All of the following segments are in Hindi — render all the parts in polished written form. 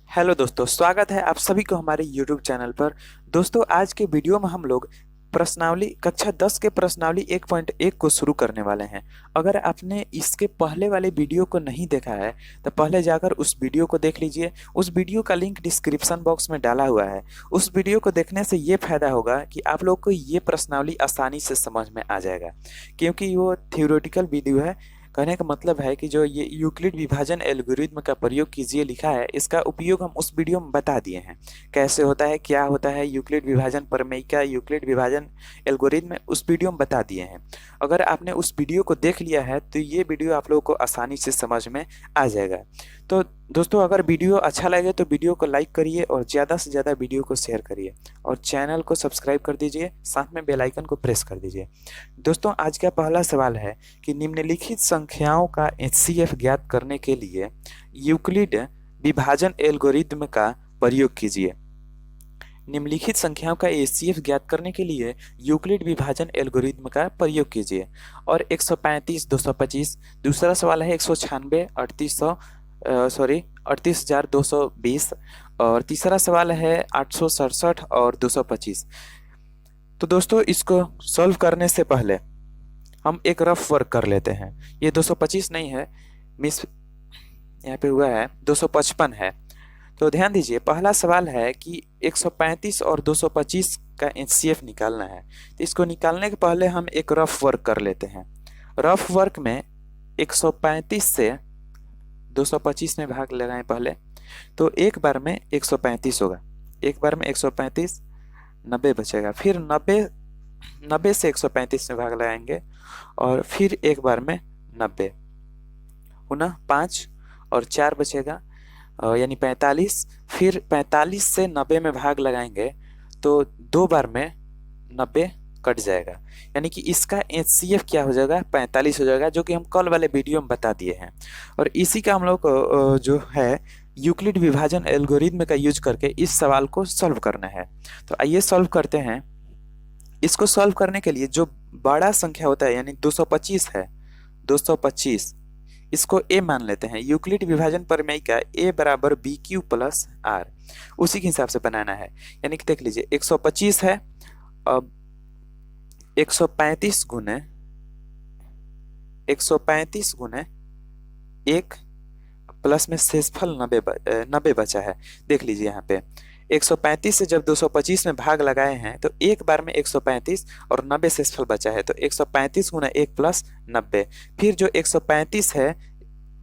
हेलो दोस्तों, स्वागत है आप सभी को हमारे YouTube चैनल पर। दोस्तों, आज के वीडियो में हम लोग प्रश्नावली कक्षा 10 के प्रश्नावली 1.1 को शुरू करने वाले हैं। अगर आपने इसके पहले वाले वीडियो को नहीं देखा है तो पहले जाकर उस वीडियो को देख लीजिए। उस वीडियो का लिंक डिस्क्रिप्शन बॉक्स में डाला हुआ है। उस वीडियो को देखने से ये फायदा होगा कि आप लोग को ये प्रश्नावली आसानी से समझ में आ जाएगा, क्योंकि वो थ्योरेटिकल वीडियो है। कहने का मतलब है कि जो ये यूक्लिड विभाजन एल्गोरिथ्म का प्रयोग कीजिए लिखा है, इसका उपयोग हम उस वीडियो में बता दिए हैं। कैसे होता है, क्या होता है यूक्लिड विभाजन प्रमेय का, यूक्लिड विभाजन एल्गोरिथ्म, उस वीडियो में बता दिए हैं। अगर आपने उस वीडियो को देख लिया है तो ये वीडियो आप लोगों को आसानी से समझ में आ जाएगा। तो दोस्तों, अगर वीडियो अच्छा लगे तो वीडियो को लाइक करिए और ज़्यादा से ज़्यादा वीडियो को शेयर करिए और चैनल को सब्सक्राइब कर दीजिए, साथ में बेल आइकन को प्रेस कर दीजिए। दोस्तों, आज का पहला सवाल है कि निम्नलिखित संख्याओं का एचसीएफ ज्ञात करने के लिए यूक्लिड विभाजन एल्गोरिथ्म का प्रयोग कीजिए। निम्नलिखित संख्याओं का एचसीएफ ज्ञात करने के लिए यूक्लिड विभाजन एल्गोरिथ्म का प्रयोग कीजिए। और 135 225, दूसरा सवाल है 196 38,220, और तीसरा सवाल है 867 और 225। तो दोस्तों, इसको सॉल्व करने से पहले हम एक रफ वर्क कर लेते हैं। ये 225 नहीं है, मिस यहाँ पे हुआ है, 255 है। तो ध्यान दीजिए, पहला सवाल है कि 135 और 225 का एचसीएफ निकालना है। तो इसको निकालने के पहले हम एक रफ वर्क कर लेते हैं। रफ वर्क में 135 से 225 में भाग लगाएं पहले, तो एक बार में 135 होगा, एक बार में 135, 90 बचेगा। फिर 90 से 135 में भाग लगाएंगे और फिर एक बार में 90, पुनः 5 और 4 बचेगा, यानी 45। फिर 45 से 90 में भाग लगाएंगे तो दो बार में 90 कट जाएगा, यानी कि इसका एचसीएफ क्या हो जाएगा, 45 हो जाएगा, जो कि हम कल वाले वीडियो में बता दिए हैं। और इसी का हम लोग जो है यूक्लिड विभाजन एल्गोरिथ्म का यूज करके इस सवाल को सॉल्व करना है। तो आइए सॉल्व करते हैं। इसको सॉल्व करने के लिए जो बड़ा संख्या होता है, यानी 225 है, 225, इसको ए मान लेते हैं। यूक्लिड विभाजन प्रमेय का ए बराबर बी क्यू प्लस आर, उसी के हिसाब से बनाना है। यानी कि देख लीजिए, 125 है, अब 135 गुने 1 प्लस में शेषफल 90 बचा है। देख लीजिए यहाँ पे 135 से जब 225 में भाग लगाए हैं तो एक बार में 135 और 90 शेषफल बचा है, तो 135 गुना 1 प्लस 90। फिर जो 135 है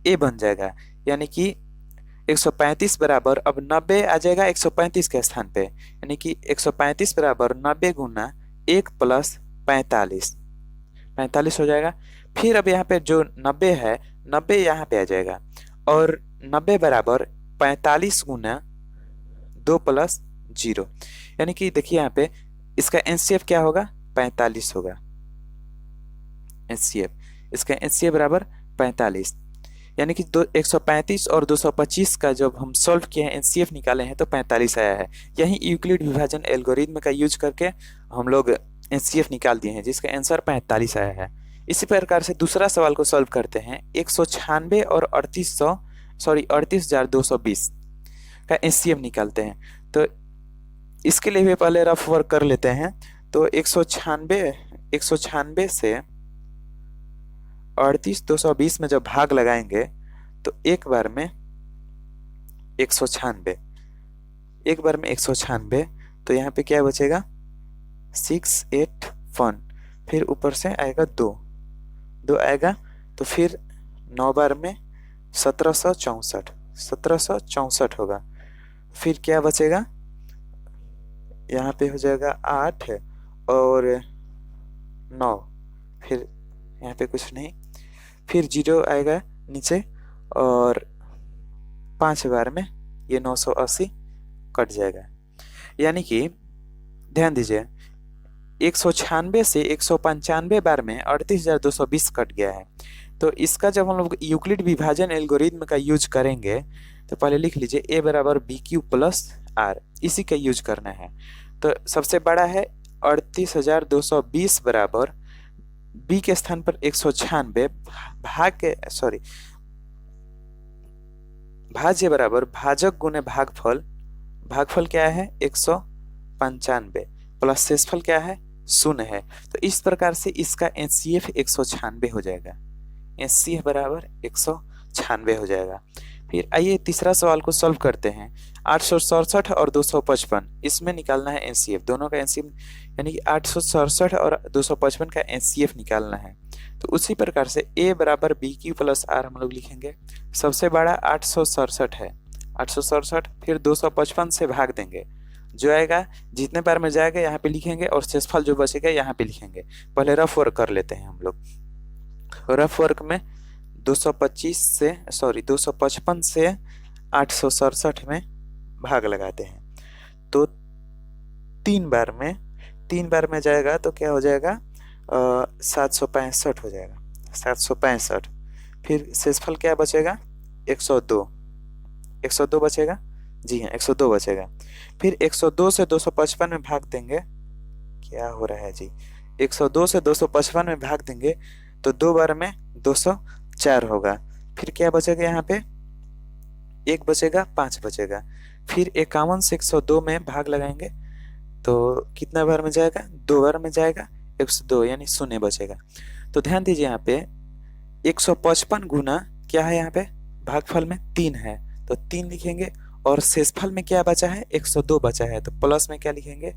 ए बन जाएगा, यानी कि 135 बराबर अब 90 आ जाएगा 135 के स्थान पे, यानी कि 135 बराबर 90 गुना 1 प्लस 45 हो जाएगा। फिर अब यहाँ पे जो 90 है, 90 यहाँ पे आ जाएगा, और 90 बराबर 45 गुना 2 प्लस 0, यानी कि देखिए यहाँ पे इसका एचसीएफ क्या होगा, 45 होगा। एचसीएफ, इसका एचसीएफ बराबर 45, यानी कि 135 और 225 का जब हम सॉल्व किए हैं, एचसीएफ निकाले हैं, तो 45 आया है। यही यूक्लिड विभाजन एल्गोरिथ्म का यूज करके हम लोग एचसीएफ निकाल दिए हैं, जिसका आंसर 45 आया है। इसी प्रकार से दूसरा सवाल को सॉल्व करते हैं। 196 और 38,220 का एचसीएफ निकालते हैं। तो इसके लिए भी पहले रफ वर्क कर लेते हैं। तो 196 से 38,220 में जब भाग लगाएंगे तो एक बार में 196, एक बार में 196, तो यहाँ पे क्या बचेगा, 681। फिर ऊपर से आएगा 2 आएगा, तो फिर 9 बार में 1764 होगा। फिर क्या बचेगा, यहाँ पे हो जाएगा 8 और 9, फिर यहाँ पे कुछ नहीं, फिर 0 आएगा नीचे, और 5 बार में ये 980 कट जाएगा। यानी कि ध्यान दीजिए, 196 से 195 बार में 38,220 कट गया है। तो इसका जब हम लोग यूक्लिड विभाजन एल्गोरिथ्म का यूज करेंगे तो पहले लिख लीजिए ए बराबर बी क्यू प्लस आर, इसी का यूज करना है। तो सबसे बड़ा है 38,220 बराबर बी के स्थान पर 196 भाज्य बराबर भाजक गुने भागफल, भागफल क्या है 195 प्लस शेषफल क्या है 0 है। तो इस प्रकार से इसका एचसीएफ 196 हो जाएगा, एचसीएफ बराबर 196 हो जाएगा। फिर आइए तीसरा सवाल को सॉल्व करते हैं। 867 और 255 इसमें निकालना है एचसीएफ, दोनों का एचसीएफ यानी कि 867 और 255 का एचसीएफ निकालना है। तो उसी प्रकार से a बराबर बी क्यू प्लस आर हम लोग लिखेंगे। सबसे बड़ा 867 है, 867 फिर 255 से भाग देंगे, जो आएगा जितने बार में जाएगा यहाँ पे लिखेंगे और शेषफल जो बचेगा यहाँ पे लिखेंगे। पहले रफ वर्क कर लेते हैं हम लोग। रफ वर्क में 255 से 867 में भाग लगाते हैं, तो तीन बार में जाएगा तो क्या हो जाएगा 765 हो जाएगा, 765। फिर शेषफल क्या बचेगा 102 बचेगा, जी हाँ 102 बचेगा। फिर 102 से 255 में भाग देंगे, क्या हो रहा है जी, 102 से 255 में भाग देंगे तो 2 बार में 204 होगा। फिर क्या बचेगा यहाँ पे 1 बचेगा, 5 बचेगा। फिर 51 से 102 में भाग लगाएंगे तो कितना बार में जाएगा 2 बार में जाएगा, 102 यानी 0 बचेगा। तो ध्यान दीजिए यहाँ पे 155 गुना क्या है, यहाँ पे भागफल में 3 है तो 3 लिखेंगे, और शेषफल में क्या बचा है 102 बचा है, तो प्लस में क्या लिखेंगे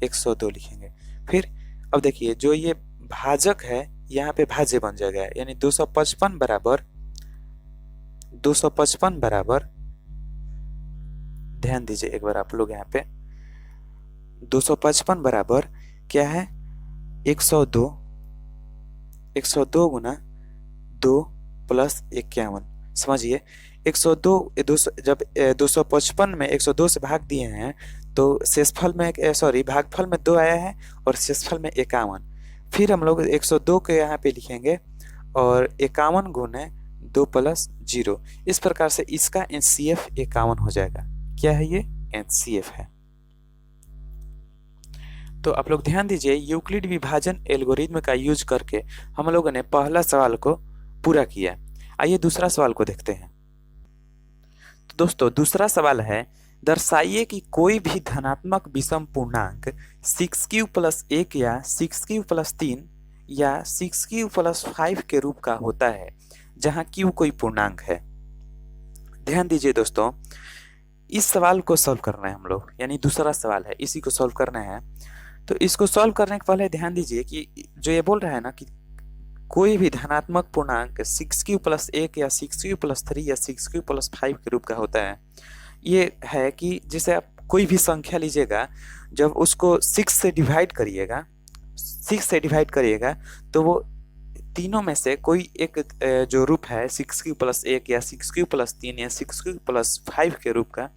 102 लिखेंगे। फिर अब देखिए जो ये भाजक है यहाँ पे भाज्य बन जाएगा, यानी 255 बराबर ध्यान दीजिए एक बार आप लोग यहाँ पे 255 बराबर क्या है 102 गुना 2 प्लस 51। समझिए 102 जब 255 में 102 से भाग दिए हैं तो शेषफल में भागफल में 2 आया है और शेषफल में 51। फिर हम लोग 102 के यहाँ पे लिखेंगे और 51 गुने 2 प्लस 0। इस प्रकार से इसका एचसीएफ 51 हो जाएगा। क्या है ये एचसीएफ है। तो आप लोग ध्यान दीजिए यूक्लिड विभाजन एल्गोरिथम का यूज करके हम लोगों ने पहला सवाल को पूरा किया। आइए दूसरा सवाल को देखते हैं। तो दोस्तों दूसरा सवाल है, दर्शाइए कि कोई भी धनात्मक विषम पूर्णांक 6q + 1 या 6q + 3 या 6q + 5 के रूप का होता है जहां q कोई पूर्णांक है। ध्यान दीजिए दोस्तों, इस सवाल को सॉल्व करना है हम लोग, यानी दूसरा सवाल है, इसी को सॉल्व करना है। तो इसको सॉल्व करने के पहले ध्यान दीजिए कि जो ये बोल रहा है ना कि कोई भी धनात्मक पूर्णांक 6q + 1 या 6q + 3 या 6q + 5 के रूप का होता है। ये है कि जैसे आप कोई भी संख्या लीजिएगा, जब उसको 6 से डिवाइड करिएगा तो वो तीनों में से कोई एक जो रूप है 6q + 1 या 6q + 3 या 6q + 5 के रूप का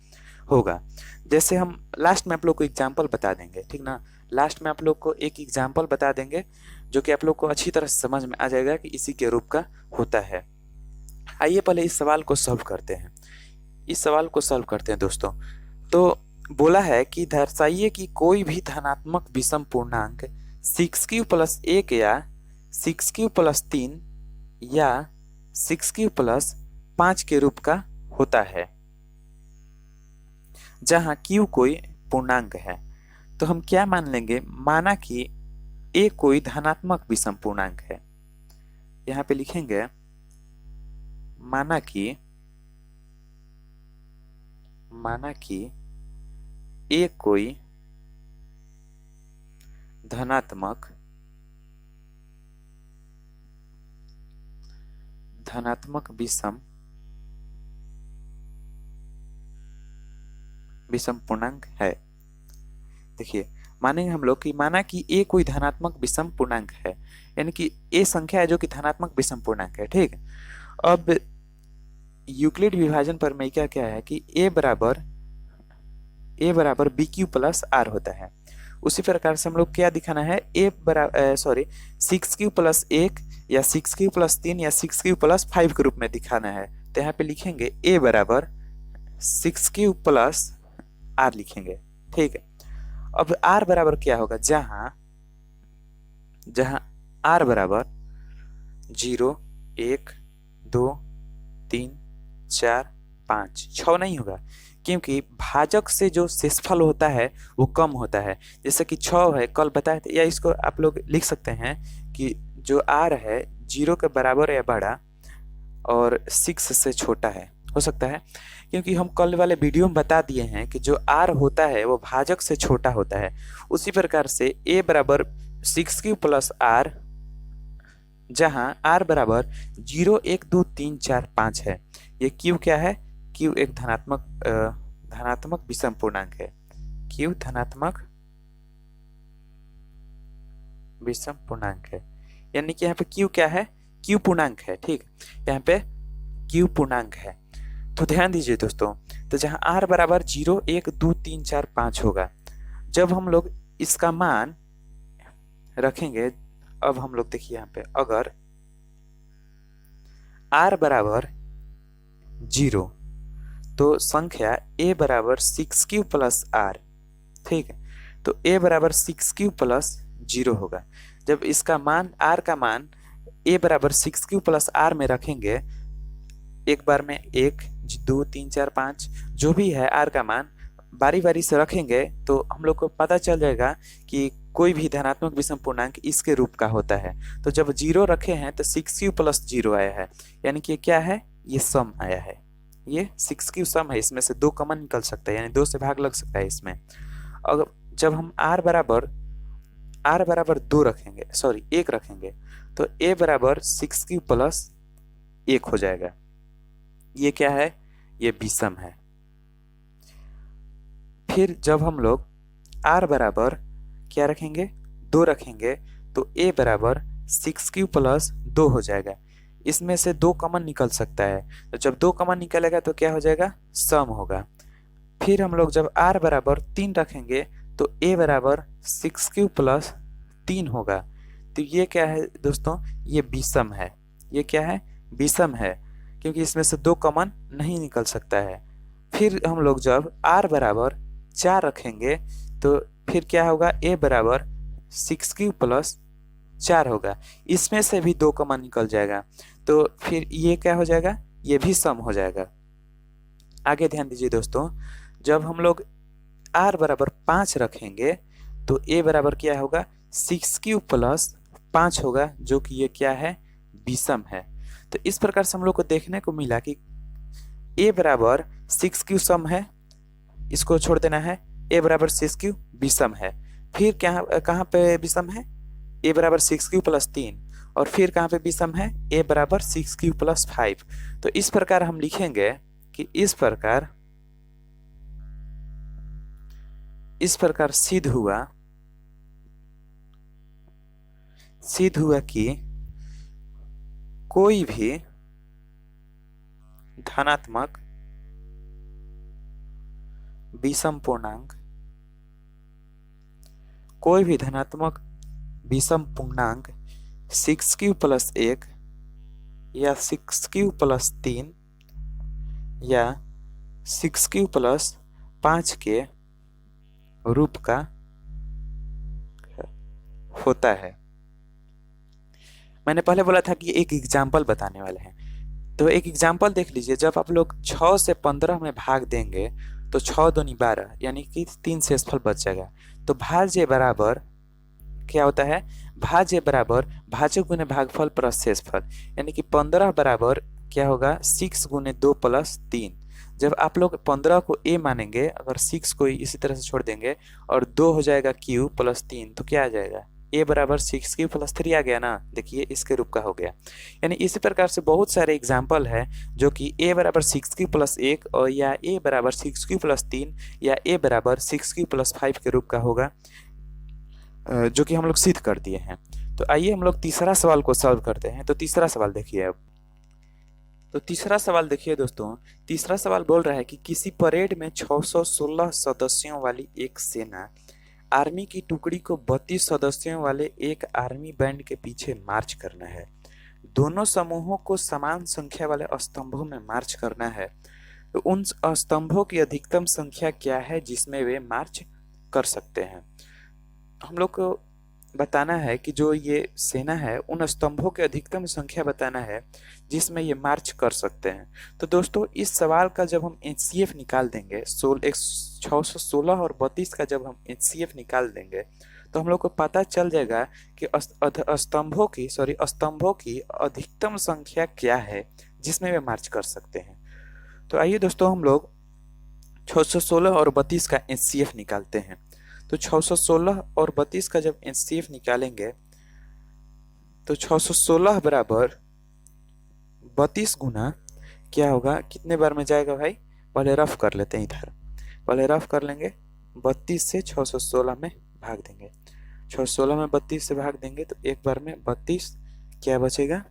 होगा। जैसे हम लास्ट में आप लोग को एग्जाम्पल बता देंगे, ठीक ना, लास्ट में आप लोग को एक एग्जाम्पल बता देंगे जो कि आप लोग को अच्छी तरह समझ में आ जाएगा कि इसी के रूप का होता है। आइए पहले इस सवाल को सॉल्व करते हैं। दोस्तों, तो बोला है कि दर्शाइए कि कोई भी धनात्मक विषम पूर्णांक 6q + 1 या 6q + 3 या 6q + 5 के रूप का होता है जहां q कोई पूर्णांक है। तो हम क्या मान लेंगे, माना कि a कोई धनात्मक विषम पूर्णांक है। यहाँ पे लिखेंगे माना कि a कोई धनात्मक विषम पूर्णांक है। देखिए मानेंगे हम लोग कि माना कि a कोई धनात्मक विषम पूर्णांक है, यानी कि a संख्या है जो कि धनात्मक विषम पूर्णांक है। ठीक, अब यूक्लिड विभाजन पर में क्या है कि a बराबर bq + r होता है। उसी प्रकार से हम लोग क्या दिखाना है, 6q + 1 या 6q + 3 या 6q + 5 के रूप में दिखाना है। तो यहाँ पे लिखेंगे a बराबर 6q + r लिखेंगे। ठीक है, अब r बराबर क्या होगा, जहां r बराबर 0 1 2 3 4 5, 6 नहीं होगा, क्योंकि भाजक से जो शेषफल होता है वो कम होता है। जैसे कि 6 है, कल बताए थे, या इसको आप लोग लिख सकते हैं कि जो r है 0 के बराबर या बड़ा और 6 से छोटा है, हो सकता है, क्योंकि हम कल वाले वीडियो में बता दिए हैं कि जो r होता है वो भाजक से छोटा होता है। उसी प्रकार से a बराबर 6 प्लस r, जहां r बराबर 0, 1, 2, 3, 4, 5 है। ये q क्या है? q एक धनात्मक विषम पूर्णांक है। q धनात्मक विषम पूर्णांक है, यानी कि यहाँ पे q क्या है? q पूर्णांक है। ठीक, यहाँ पे q पूर्णांक है। तो ध्यान दीजिए दोस्तों, तो जहां r बराबर 0, 1, 2, 3, 4, 5 होगा, जब हम लोग इसका मान रखेंगे, अब हम लोग देखिए यहाँ पे, अगर r बराबर 0 तो संख्या a बराबर 6q प्लस r, ठीक है, तो a बराबर 6q प्लस 0 होगा। जब इसका मान r का मान a बराबर 6q प्लस r में रखेंगे, एक बार में 1, 2, 3, 4, 5 जो भी है r का मान बारी बारी से रखेंगे, तो हम लोग को पता चल जाएगा कि कोई भी धनात्मक विषम पूर्णांक इसके रूप का होता है। तो जब 0 रखे हैं तो 6q प्लस 0 आया है, यानी कि क्या है? ये सम आया है। ये 6q सम है, इसमें से 2 कॉमन निकल सकता है, यानी 2 से भाग लग सकता है इसमें। अगर जब हम r बराबर 2 रखेंगे, सॉरी 1 रखेंगे, तो a बराबर 6q प्लस 1 हो जाएगा। ये क्या है? ये विषम है। फिर जब हम लोग r बराबर क्या रखेंगे? 2 रखेंगे, तो a बराबर 6q प्लस 2 हो जाएगा। इसमें से 2 कॉमन निकल सकता है, तो जब 2 कॉमन निकलेगा तो क्या हो जाएगा? सम होगा। फिर हम लोग जब r बराबर 3 रखेंगे, तो a बराबर 6q प्लस 3 होगा। तो ये क्या है दोस्तों? ये विषम है। ये क्या है? विषम है, क्योंकि इसमें से 2 कॉमन नहीं निकल सकता है। फिर हम लोग जब r बराबर 4 रखेंगे, तो फिर क्या होगा? a बराबर 6q प्लस 4 होगा। इसमें से भी 2 कॉमन निकल जाएगा, तो फिर ये क्या हो जाएगा? ये भी सम हो जाएगा। आगे ध्यान दीजिए दोस्तों, जब हम लोग r बराबर 5 रखेंगे, तो a बराबर क्या होगा? 6q प्लस 5 होगा, जो कि ये क्या है? विषम है। तो इस प्रकार से हम लोग को देखने को मिला कि a बराबर 6q सम है, इसको छोड़ देना है, a बराबर 6q विषम है। फिर क्या, कहाँ पे विषम है? a बराबर 6q प्लस 3, और फिर कहाँ पे विषम है? a बराबर 6q प्लस 5। तो इस प्रकार हम लिखेंगे कि इस प्रकार सिद्ध हुआ कि कोई भी धनात्मक विषम पूर्णांक 6q प्लस 1 या 6q प्लस 3 या 6q प्लस 5 के रूप का होता है। मैंने पहले बोला था कि एक एग्जाम्पल बताने वाले हैं, तो एक एग्जाम्पल देख लीजिए। जब आप लोग 6 से 15 में भाग देंगे, तो 6 दूनी 12, यानी कि 3 शेषफल बच जाएगा। तो भाज्य बराबर क्या होता है? भाज्य बराबर भाजक गुने भागफल प्लस शेषफल, यानी कि 15 बराबर क्या होगा? 6 गुने 2 प्लस 3। जब आप लोग 15 को a मानेंगे, अगर 6 को इसी तरह से छोड़ देंगे और 2 हो जाएगा q प्लस 3, तो क्या आ जाएगा? a बराबर 6q प्लस 3 आ गया ना। देखिए इसके रूप का हो गया। यानी इसी प्रकार से बहुत सारे एग्जाम्पल है जो कि a बराबर 6q प्लस 1 और या a बराबर 6q प्लस 3 या a बराबर 6q प्लस 5 के रूप का होगा, जो कि हम लोग सिद्ध कर दिए हैं। तो आइए हम लोग तीसरा सवाल को सॉल्व करते हैं। तो तीसरा सवाल देखिए अब। तो तीसरा सवाल देखिए दोस्तों, तीसरा सवाल बोल रहा है कि किसी परेड में 616 सदस्यों वाली एक सेना आर्मी की टुकड़ी को 32 सदस्यों वाले एक आर्मी बैंड के पीछे मार्च करना है। दोनों समूहों को समान संख्या वाले स्तंभों में मार्च करना है। तो उन स्तंभों की अधिकतम संख्या क्या है जिसमें वे मार्च कर सकते हैं? हम लोग को बताना है कि जो ये सेना है उन स्तंभों की अधिकतम संख्या बताना है जिसमें ये मार्च कर सकते हैं। तो दोस्तों इस सवाल का जब हम एचसीएफ निकाल देंगे 616 और 32 का जब हम एचसीएफ निकाल देंगे तो हम लोग को पता चल जाएगा कि स्तंभों की अधिकतम संख्या क्या है जिसमें वे मार्च कर सकते हैं। तो आइए दोस्तों हम लोग 616 और 32 का एचसीएफ निकालते हैं। तो 616 और 32 का जब एचसीएफ निकालेंगे तो 616 बराबर 32 गुना क्या होगा, कितने बार में जाएगा भाई, पहले रफ कर लेते हैं, इधर पहले रफ कर लेंगे। 32 से 616 में भाग देंगे, 616 में 32 से भाग देंगे तो एक बार में 32, क्या बचेगा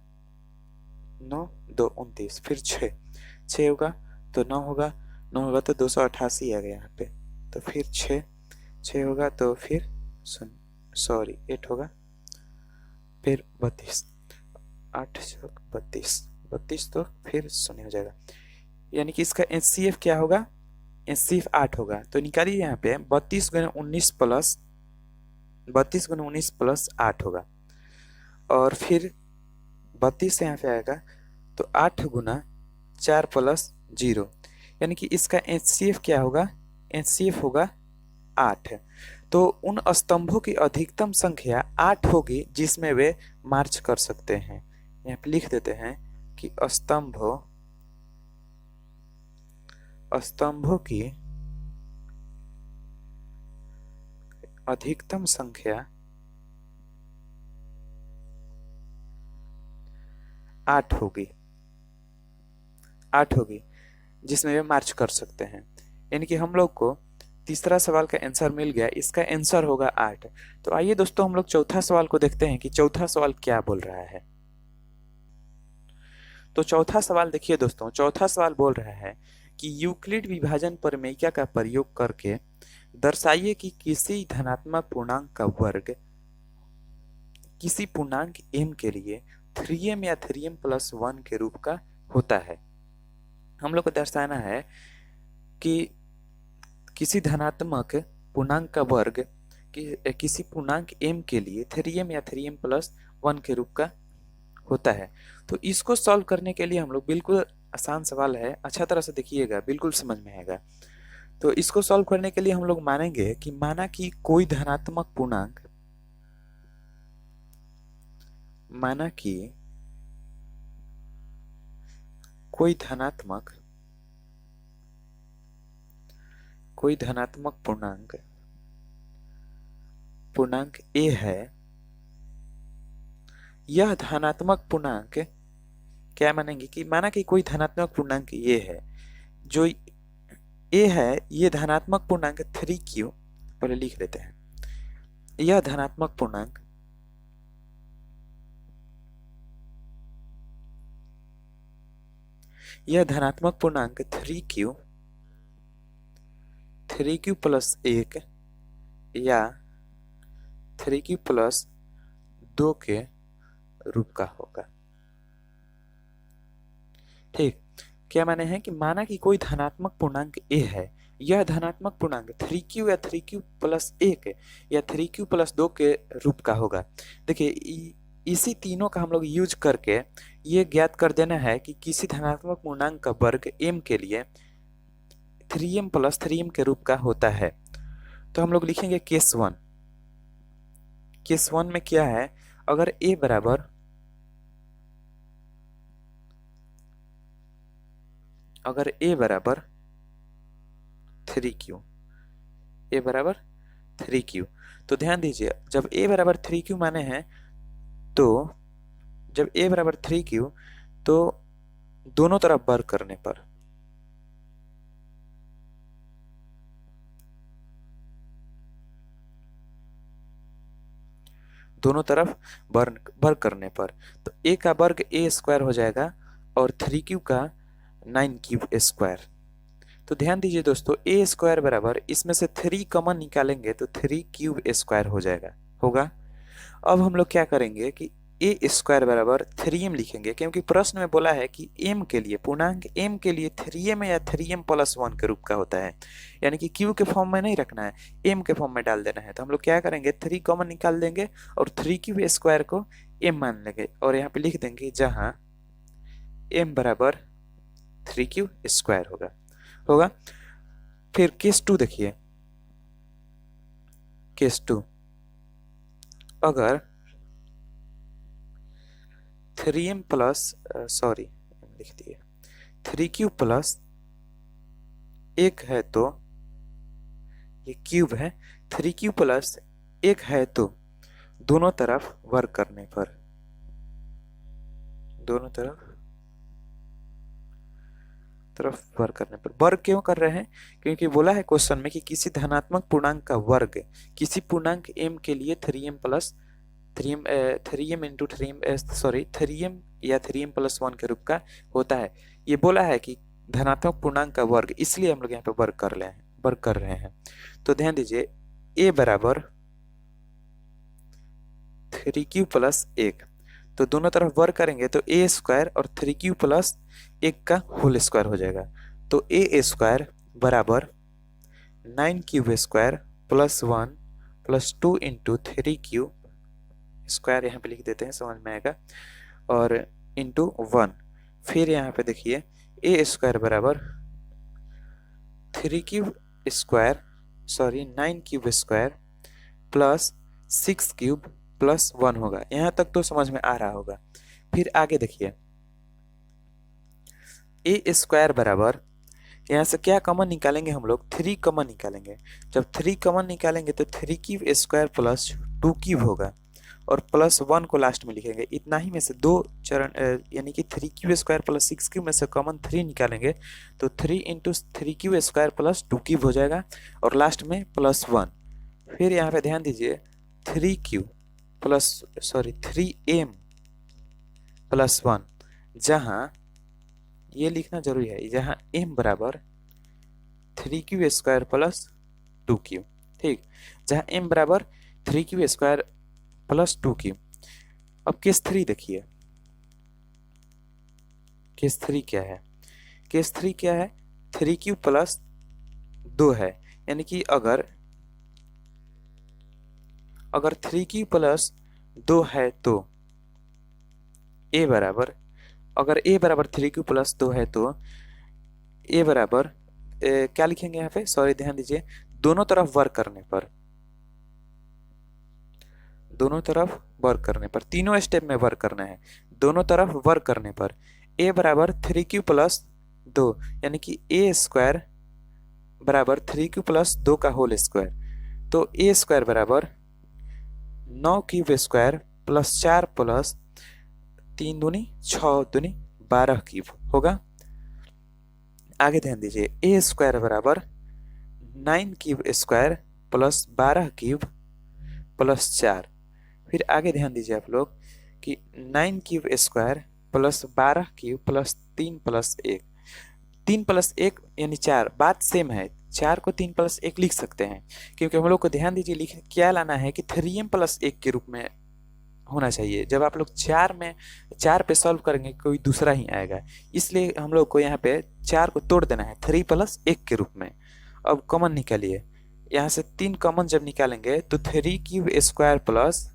9 2 29, फिर 6 होगा तो 9 होगा, 9 होगा तो 288 आ गया यहाँ पे, तो फिर 6 होगा तो फिर 8 होगा, फिर 32, 8 32 तो फिर 0 हो जाएगा, यानी कि इसका एचसीएफ क्या होगा, एचसीएफ 8 होगा। तो निकालिए यहाँ पे 32 गुना 19 प्लस 8 होगा, और फिर 32 से यहाँ पे आएगा तो 8 गुना 4 प्लस 0, यानी कि इसका एचसीएफ क्या होगा, एचसीएफ होगा 8। तो उन स्तंभों की अधिकतम संख्या 8 होगी जिसमें वे मार्च कर सकते हैं। यहाँ पे लिख देते हैं कि स्तंभों की अधिकतम संख्या 8 होगी जिसमें वे मार्च कर सकते हैं, यानी कि हम लोग को तीसरा सवाल का आंसर मिल गया, इसका आंसर होगा 8। तो आइए दोस्तों हम लोग चौथा सवाल को देखते हैं कि चौथा सवाल क्या बोल रहा है। तो चौथा सवाल देखिए दोस्तों, चौथा सवाल बोल रहा है कि यूक्लिड विभाजन प्रमेय का प्रयोग करके दर्शाइए कि किसी धनात्मक पूर्णांक का वर्ग किसी पूर्णांक m के लिए 3m या 3m प्लस 1 के रूप का होता है। हम लोग को दर्शाना है कि किसी धनात्मक पूर्णांक का वर्ग किसी पूर्णांक m के लिए 3m या 3m प्लस 1 के रूप का होता है। तो इसको सॉल्व करने के लिए हम लोग, बिल्कुल आसान सवाल है, अच्छा तरह से देखिएगा, बिल्कुल समझ में आएगा। तो इसको सॉल्व करने के लिए हम लोग मानेंगे कि माना कि कोई धनात्मक पूर्णांक, माना कि कोई धनात्मक पूर्णांक a है। यह धनात्मक पूर्णांक क्या मानेंगे कि माना कि कोई धनात्मक पूर्णांक ये है, जो a है, ये धनात्मक पूर्णांक 3q, पहले लिख लेते हैं, यह धनात्मक पूर्णांक यह धनात्मक पूर्णांक 3q प्लस 1 या 3q प्लस 2 के रूप का होगा। ठीक, क्या माने हैं कि माना कि कोई धनात्मक पूर्णांक a है, यह धनात्मक पूर्णांक 3q या 3q प्लस 1 या 3q प्लस 2 के रूप का होगा। देखिए इसी तीनों का हम लोग यूज करके ये ज्ञात कर देना है कि किसी धनात्मक पूर्णांक का वर्ग m के लिए 3m प्लस 3m के रूप का होता है। तो हम लोग लिखेंगे केस 1 में क्या है, अगर a बराबर बराबर 3q, तो ध्यान दीजिए, जब a बराबर 3q माने हैं, तो जब a बराबर 3q तो दोनों तरफ वर्ग करने पर तो a का वर्ग a स्क्वायर हो जाएगा और 3q का 9q स्क्वायर। तो ध्यान दीजिए दोस्तों, a स्क्वायर बराबर, इसमें से 3 कॉमन निकालेंगे तो 3 क्यूब स्क्वायर हो जाएगा, होगा। अब हम लोग क्या करेंगे कि ए स्क्वायर बराबर 3m लिखेंगे, क्योंकि प्रश्न में बोला है कि m के लिए, पूर्णांक m के लिए 3m या 3m प्लस 1 के रूप का होता है, यानी कि q के फॉर्म में नहीं रखना है, m के फॉर्म में डाल देना है। तो हम लोग क्या करेंगे, 3 कॉमन निकाल देंगे और 3q स्क्वायर को m मान लेंगे और यहाँ पे लिख देंगे जहां m बराबर 3q स्क्वायर होगा। फिर केस 2 देखिए, केस 2, अगर 3m प्लस सॉरी लिख दिए 3q प्लस 1 है, तो ये क्यूब है, 3q प्लस 1 है, तो दोनों तरफ वर्ग करने पर, दोनों तरफ वर्ग करने पर, वर्ग क्यों कर रहे हैं, क्योंकि बोला है क्वेश्चन में कि किसी धनात्मक पूर्णांक का वर्ग किसी पूर्णांक m के लिए 3m plus 3m into 3m या 3m प्लस 1 के रूप का होता है। ये बोला है कि धनात्मक पूर्णांक का वर्ग, इसलिए हम लोग यहाँ पे वर्ग कर रहे हैं। तो ध्यान दीजिए, a बराबर 3q प्लस 1, तो दोनों तरफ वर्ग करेंगे तो a स्क्वायर और 3q प्लस 1 का होल स्क्वायर हो जाएगा। तो a स्क्वायर बराबर 9q square plus 1 plus 2 into 3q square, यहाँ पे लिख देते हैं, समझ में आएगा, और इंटू 1। फिर यहाँ पे देखिए a स्क्वायर बराबर 9q square plus 6q plus 1 होगा। यहाँ तक तो समझ में आ रहा होगा। फिर आगे देखिए, a स्क्वायर बराबर, यहाँ से क्या कॉमन निकालेंगे हम लोग, 3 कॉमन निकालेंगे। जब 3 कॉमन निकालेंगे तो 3q स्क्वायर प्लस 2q होगा और प्लस 1 को लास्ट में लिखेंगे। इतना ही में से दो चरण, यानी कि 3q स्क्वायर प्लस 6q में से कॉमन 3 निकालेंगे तो 3 into 3q square plus 2q हो जाएगा और लास्ट में प्लस 1। फिर यहाँ पे ध्यान दीजिए, 3m प्लस 1, जहाँ ये लिखना जरूरी है, जहाँ m बराबर 3q स्क्वायर प्लस 2q, ठीक, जहाँ m बराबर 3q स्क्वायर प्लस 2q। अब केस 3 देखिए, केस 3 क्या है, केस 3 क्या है, 3q प्लस 2 है, यानी कि अगर 3q प्लस 2 है तो a बराबर, अगर a बराबर 3q प्लस 2 है तो a बराबर क्या लिखेंगे यहाँ पे, सॉरी ध्यान दीजिए, दोनों तरफ वर्ग करने पर, दोनों तरफ वर्ग करने पर, तीनों स्टेप में वर्ग करना है, दोनों तरफ वर्ग करने पर a बराबर 3q प्लस 2, यानी कि a स्क्वायर बराबर 3q प्लस 2 का होल स्क्वायर, तो a स्क्वायर बराबर 9q स्क्वायर प्लस 4 प्लस 3 दूनी 6 दूनी 12 क्यूब होगा। आगे ध्यान दीजिए, a स्क्वायर बराबर 9q square plus 12 cube plus 4। फिर आगे ध्यान दीजिए आप लोग कि 9q square plus 12 cube plus 3 plus 1, 3 plus 1 यानी 4, बात सेम है, 4 को 3 प्लस 1 लिख सकते हैं, क्योंकि हम लोग को ध्यान दीजिए लिख क्या लाना है कि 3m प्लस 1 के रूप में होना चाहिए। जब आप लोग 4 पे सॉल्व करेंगे कोई दूसरा ही आएगा, इसलिए हम लोग को यहाँ पे 4 को तोड़ देना है 3 प्लस 1 के रूप में। अब कॉमन निकालिए, यहाँ से 3 कॉमन जब निकालेंगे तो 3q square plus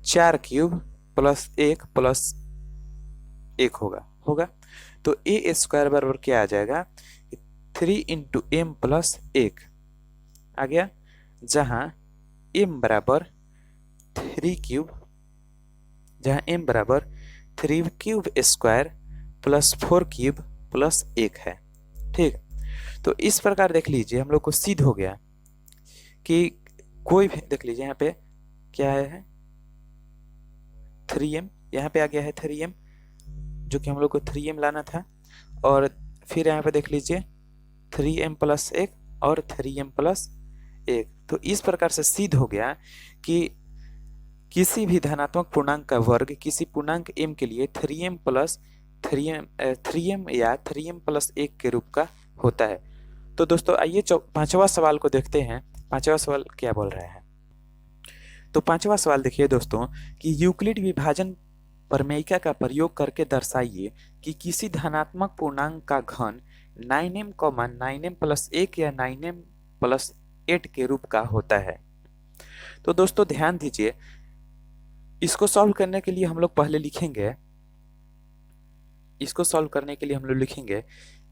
4q plus 1 plus 1 होगा। तो a स्क्वायर बराबर क्या आ जाएगा, 3 इंटू m प्लस 1 आ गया, जहां m बराबर 3q, जहां m बराबर 3q square plus 4q plus 1 है, ठीक। तो इस प्रकार देख लीजिए हम लोग को सिद्ध हो गया कि कोई भी, देख लीजिए यहाँ पे क्या है 3m, यहाँ पे आ गया है 3m, जो कि हम लोग को 3m लाना था, और फिर यहाँ पे देख लीजिए 3m प्लस 1 और 3m प्लस 1। तो इस प्रकार से सिद्ध हो गया कि किसी भी धनात्मक पूर्णांक का वर्ग किसी पूर्णांक m के लिए 3m या 3m प्लस 1 के रूप का होता है। तो दोस्तों आइए 5वां सवाल को देखते हैं। 5वां सवाल क्या बोल रहा है। तो पांचवा सवाल देखिए दोस्तों कि यूक्लिड विभाजन प्रमेयिका का प्रयोग करके दर्शाइए कि किसी धनात्मक पूर्णांक का घन 9m 9m प्लस 1 या 9m प्लस 8 के रूप का होता है। तो दोस्तों ध्यान दीजिए, इसको सॉल्व करने के लिए हम लोग पहले लिखेंगे, इसको सॉल्व करने के लिए हम लोग लिखेंगे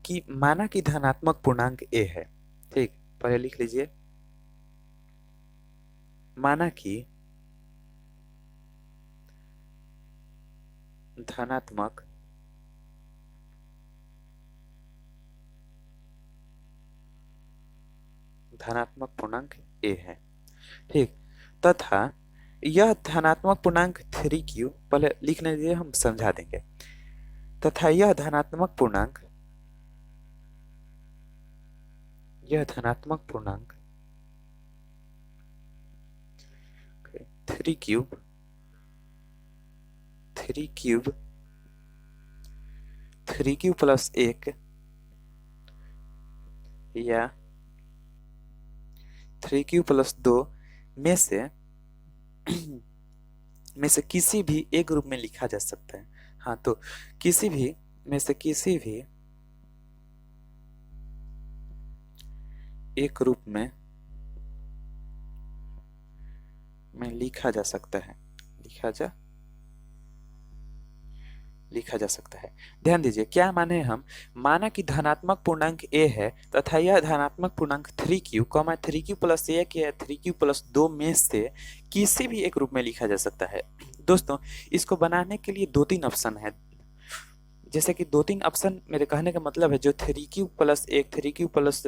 कि माना कि धनात्मक पूर्णांक a है। ठीक, पहले लिख लीजिए, माना कि धनात्मक पूर्णांक a है। ठीक, तथा यह धनात्मक पूर्णांक 3q, पहले लिखने दीजिए, हम समझा देंगे। तथा यह धनात्मक पूर्णांक 3 क्यूब प्लस 1 या 3q प्लस 2 में से किसी भी एक रूप में लिखा जा सकता है। हाँ, तो किसी भी में से किसी भी एक रूप में लिखा जा सकता है, लिखा जा सकता है। ध्यान दीजिए, क्या माने हम, माना कि धनात्मक पूर्णांक a है तथा यह धनात्मक पूर्णांक 3q, 3q प्लस 1 या 3q प्लस 2 में से किसी भी एक रूप में लिखा जा सकता है। दोस्तों इसको बनाने के लिए 2-3 ऑप्शन है। जैसे कि 2-3 ऑप्शन, मेरे कहने का मतलब है जो 3q प्लस 1, 3q प्लस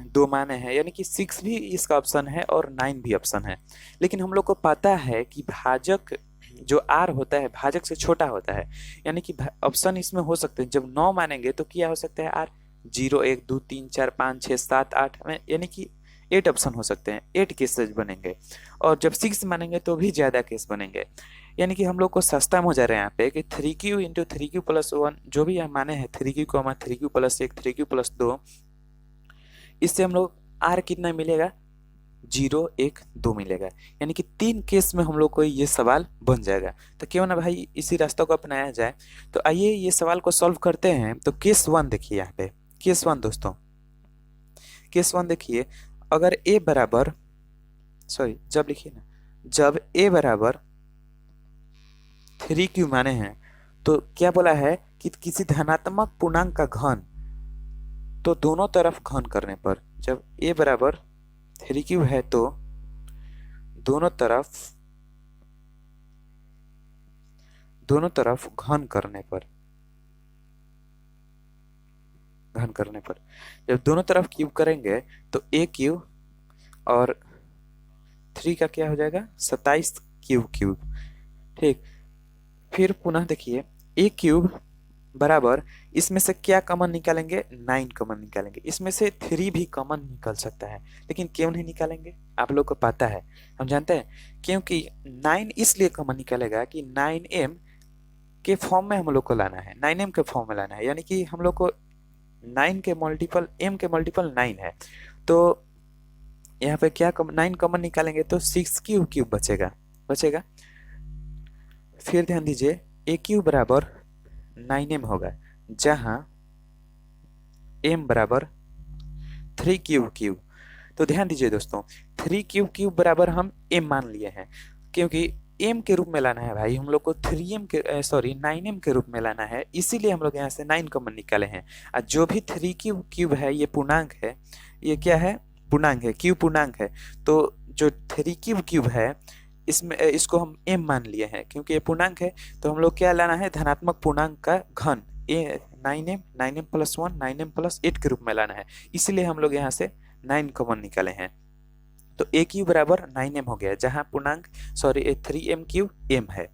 2 माने हैं, यानी कि 6 भी इसका ऑप्शन है और 9 भी ऑप्शन है। लेकिन हम लोग को पता है कि भाजक जो r होता है भाजक से छोटा होता है, यानी कि ऑप्शन इसमें हो सकते हैं। जब 9 मानेंगे तो क्या हो सकता है, r 0 1 2 3 4 5 6 7 8 में, यानी कि 8 ऑप्शन हो सकते हैं, 8 केसेस बनेंगे। और जब 6 मानेंगे तो भी ज्यादा केस बनेंगे। यानी कि हम लोग को सस्ता हो जा रहा है यहाँ पे कि 3q इंटू 3q प्लस 1, जो भी हम माने हैं 3q 3q plus 1 3q plus 2, इससे हम लोग r कितना मिलेगा, 0 1 2 मिलेगा। यानी कि 3 केस में हम लोग को ये सवाल बन जाएगा। तो क्यों ना भाई इसी रास्ते को अपनाया जाए। तो आइए ये सवाल को सॉल्व करते हैं। तो केस 1 देखिए, यहाँ पे केस 1 दोस्तों, केस 1 देखिए, अगर a बराबर, सॉरी जब लिखिए ना, जब a बराबर 3q माने हैं तो क्या बोला है कि किसी धनात्मक पूर्णांक का घन, तो दोनों तरफ घन करने पर, जब a बराबर 3q है तो दोनों तरफ घन करने पर, जब दोनों तरफ क्यूब करेंगे तो a क्यूब और 3 का क्या हो जाएगा, 27 क्यूब। ठीक, फिर पुनः देखिए, a क्यूब बराबर, इसमें से क्या कॉमन निकालेंगे, 9 कॉमन निकालेंगे। इसमें से 3 भी कॉमन निकल सकता है, लेकिन क्यों नहीं निकालेंगे, आप लोग को पता है, हम जानते हैं। क्योंकि 9 इसलिए कॉमन निकालेगा कि 9m के फॉर्म में हम लोग को लाना है, 9m के फॉर्म में लाना है। यानी कि हम लोग को 9 के मल्टीपल, m के मल्टीपल 9 है। तो यहाँ पे क्या 9 कॉमन निकालेंगे तो 6q क्यूब बचेगा। फिर ध्यान दीजिए, a क्यूब बराबर 9m होगा, जहां m बराबर 3q। तो ध्यान दीजिए दोस्तों, 3q बराबर हम m मान लिए हैं, क्योंकि m के रूप में लाना है भाई हम लोग को, 9m के रूप में लाना है, इसीलिए हम लोग यहाँ से 9 कॉमन निकाले हैं। और जो भी 3q है ये पूर्णांक है, ये क्या है, पूर्णांक है, q पूर्णांक है। तो जो 3q है इसमें, इसको हम m मान लिए हैं क्योंकि ये पूर्णांक है। तो हम लोग क्या लाना है, धनात्मक पूर्णांक का घन, 9m प्लस 1 9m प्लस 8 के रूप में लाना है, इसलिए हम लोग यहाँ से 9 कॉमन निकाले हैं। तो a क्यूब बराबर 9m हो गया, जहां पूर्णांक 3m क्यूब m है।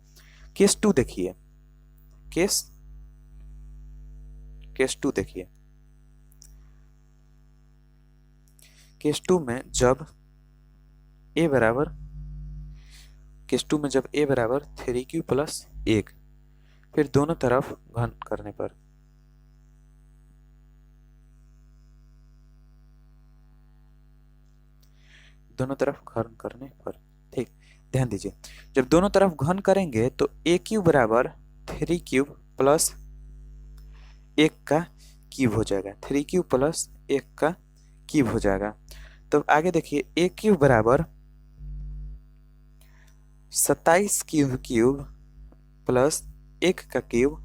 केस 2 देखिए, केस 2 देखिए, केस 2 में जब a बराबर, केस 2 में जब a बराबर 3q प्लस 1, फिर दोनों तरफ घन करने पर, ध्यान दीजिए, जब दोनों तरफ घन करेंगे तो ए क्यूब बराबर 3 क्यूब प्लस 1 का क्यूब हो जाएगा, 3 क्यूब प्लस 1 का क्यूब हो जाएगा। तो आगे देखिए, ए क्यूब बराबर 27 क्यूब क्यूब प्लस 1 का क्यूब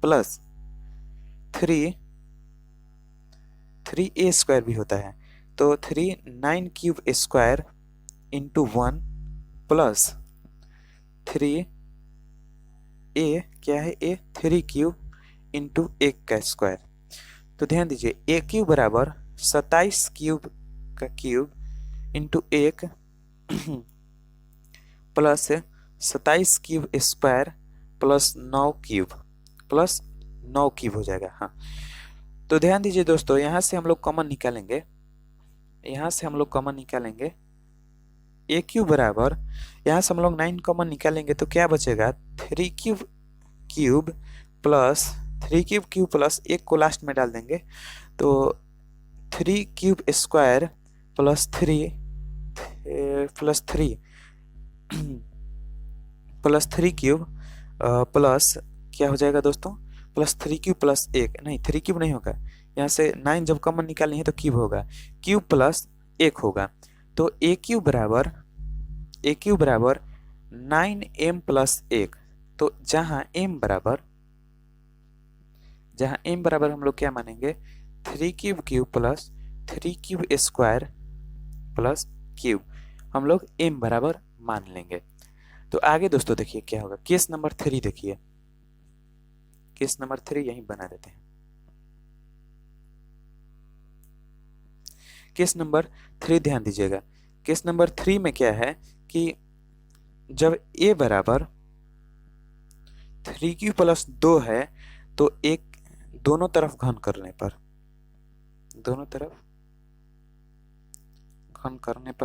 प्लस 3 ए स्क्वायर भी होता है, तो 9 क्यूब स्क्वायर इंटू 1 प्लस 3 ए क्या है, ए 3 क्यूब इंटू 1 का स्क्वायर। तो ध्यान दीजिए, ए क्यूब बराबर 27 क्यूब का cube into 1 plus 27 cube square plus 9 cube हो जाएगा। हाँ, तो ध्यान दीजिए दोस्तों, यहाँ से हम लोग कॉमन निकालेंगे, ए क्यूब बराबर, यहाँ से हम लोग 9 कॉमन निकालेंगे तो क्या बचेगा, 3 क्यूब प्लस 1 को लास्ट में डाल देंगे, तो 3 cube square plus 3 cube plus क्या हो जाएगा दोस्तों, प्लस 3 क्यूब प्लस 1, नहीं 3 क्यूब नहीं होगा, यहाँ से 9 जब कॉमन निकालनी है तो क्यूब होगा, क्यूब प्लस 1 होगा। तो ए क्यूब बराबर 9m प्लस 1। तो जहाँ m बराबर हम लोग क्या मानेंगे, 3 cube plus 3 cube square plus cube, हम लोग m बराबर मान लेंगे। तो आगे दोस्तों देखिए क्या होगा, केस नंबर 3 देखिए, केस नंबर 3 यहीं बना देते हैं। केस नंबर 3 ध्यान दीजिएगा, केस नंबर 3 में क्या है कि जब a बराबर 3 क्यूब प्लस 2 है तो एक दोनों तरफ घन करने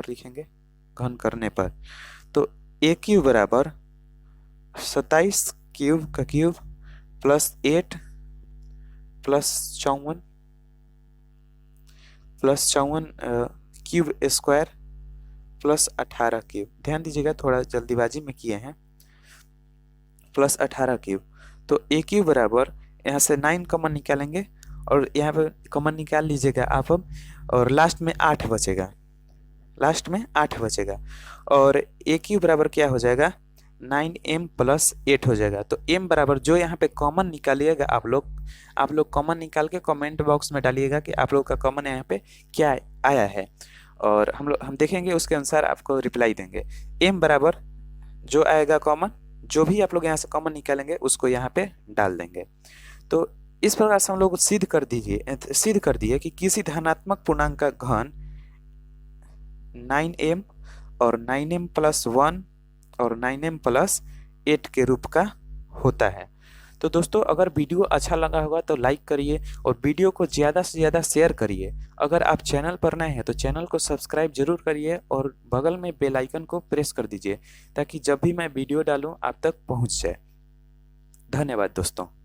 लिखेंगे, घन करने पर, तो ए क्यूब बराबर 27 क्यूब का cube plus 8 plus 54 cube square plus 18 cube. ध्यान दीजिएगा, थोड़ा जल्दीबाजी में किए हैं, प्लस 18 क्यूब। तो ए क्यूब बराबर, यहाँ से 9 कॉमन निकालेंगे और यहाँ पे कॉमन निकाल लीजिएगा आप अब, और लास्ट में 8 बचेगा, और ए क्यूब बराबर क्या हो जाएगा, 9m प्लस 8 हो जाएगा। तो m बराबर जो यहाँ पे कॉमन निकालिएगा आप लोग कॉमन निकाल के कमेंट बॉक्स में डालिएगा कि आप लोग का कॉमन यहाँ पे क्या आया है, और हम देखेंगे, उसके अनुसार आपको रिप्लाई देंगे। m बराबर जो आएगा कॉमन, जो भी आप लोग यहाँ से कॉमन निकालेंगे उसको यहाँ पे डाल देंगे। तो इस प्रकार से हम लोग सिद्ध कर दिए कि किसी धनात्मक पूर्णांक का घन 9m और 9m प्लस 1 और 9m प्लस 8 के रूप का होता है। तो दोस्तों, अगर वीडियो अच्छा लगा होगा तो लाइक करिए और वीडियो को ज़्यादा से ज़्यादा शेयर करिए। अगर आप चैनल पर नए हैं तो चैनल को सब्सक्राइब जरूर करिए और बगल में बेल आइकन को प्रेस कर दीजिए ताकि जब भी मैं वीडियो डालूं आप तक पहुंच जाए। धन्यवाद दोस्तों।